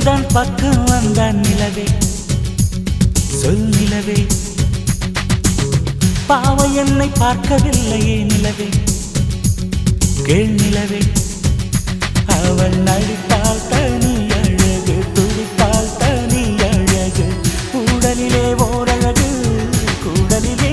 உந்தன் பக்கம் வந்தான் நிலவே சொல் நிலவே பாவை என்னை பார்க்கவில்லையே நிலவே கேள் நிலவே அவள் நடித்தால் தனி அழகு துடித்தால் தனி அழகு கூடலிலே ஓரழகு கூடலிலே